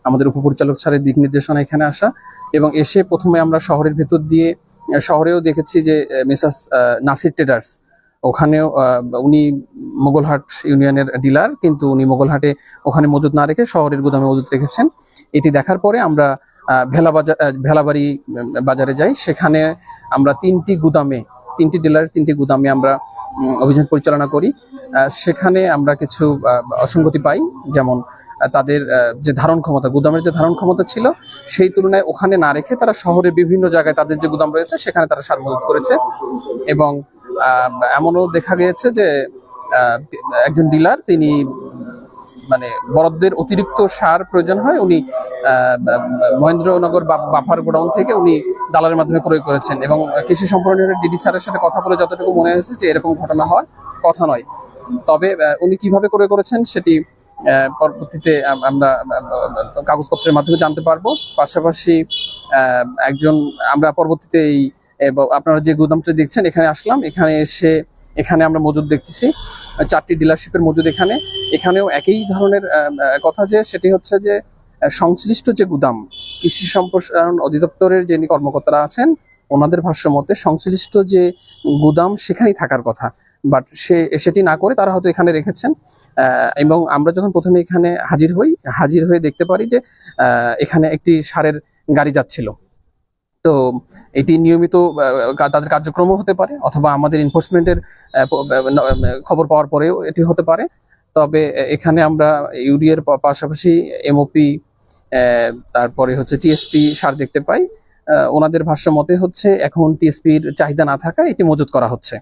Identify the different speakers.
Speaker 1: আমাদের উপপরিচালক স্যারের দিক নির্দেশনা এখানে আসা এবং এসে প্রথমে আমরা শহরের ভেতর দিয়ে শহরেও দেখেছি যে মেসার্স নাসির ট্রেডার্স, ওখানেও উনি মোগলহাট ইউনিয়নের ডিলার, কিন্তু উনি মোগলহাটে ওখানে মজুদ না রেখে শহরের গুদামে মজুদ রেখেছেন। এটি দেখার পরে আমরা ভেলাবাড়ি বাজারে যাই। সেখানে আমরা তিনটি ডিলারের 3টি গুদামে আমরা অভিযান পরিচালনা করি। সেখানে আমরা কিছু অসঙ্গতি পাই, যেমন তাদের যে ধারণ ক্ষমতা, গুদামের যে ধারণ ক্ষমতা ছিল সেই তুলনায় ওখানে না রেখে তারা শহরের বিভিন্ন জায়গায় তাদের যে গুদাম রয়েছে সেখানে তারা সার মজুত করেছে। এবং এমনও দেখা গিয়েছে যে একজন ডিলার তিনি মানে বরাদ্দের অতিরিক্ত সার প্রয়োজন হয়, উনি মহেন্দ্রনগর বাফার গোডাউন থেকে উনি দালালের মাধ্যমে ক্রয় করেছেন। এবং কৃষি সম্প্রসারণের ডিডি স্যারের সাথে কথা বলে যতটুকু মনে হয়েছে যে এরকম ঘটনা হওয়ার কথা নয়। তবে উনি কিভাবে ক্রয় করেছেন সেটি পরবর্তীতে আমরা কাগজপত্রের মাধ্যমে জানতে পারবো। পাশাপাশি আমরা পরবর্তীতে আপনারা যে গুদামটা দেখছেন এখানে আসলাম। এখানে আমরা মজুদ দেখতেছি 4টি ডিলারশিপের মজুদ। এখানেও একই ধরনের কথা, যে সেটি হচ্ছে যে সংশ্লিষ্ট যে গুদাম, কৃষি সম্প্রসারণ অধিদপ্তরের যিনি কর্মকর্তারা আছেন ওনাদের ভাষ্য মতে সংশ্লিষ্ট যে গুদাম সেখানেই থাকার কথা, বাট সেটি না করে তারা হয়তো এখানে রেখেছেন। এবং আমরা যখন প্রথমে এখানে হাজির হয়ে দেখতে পারি যে এখানে একটি সারের গাড়ি যাচ্ছিল। তো এটি নিয়মিত তাদের কার্যক্রম হতে পারে, অথবা আমাদের এনফোর্সমেন্টের খবর পাওয়ার পরেও এটি হতে পারে। তবে এখানে আমরা ইউরিয়ার পাশাপাশি এমওপি, তারপরে হচ্ছে টিএসপি সার দেখতে পাই। ওনাদের ভাষ্য মতে হচ্ছে এখন টিএসপির চাহিদা না থাকায় এটি মজুত করা হচ্ছে।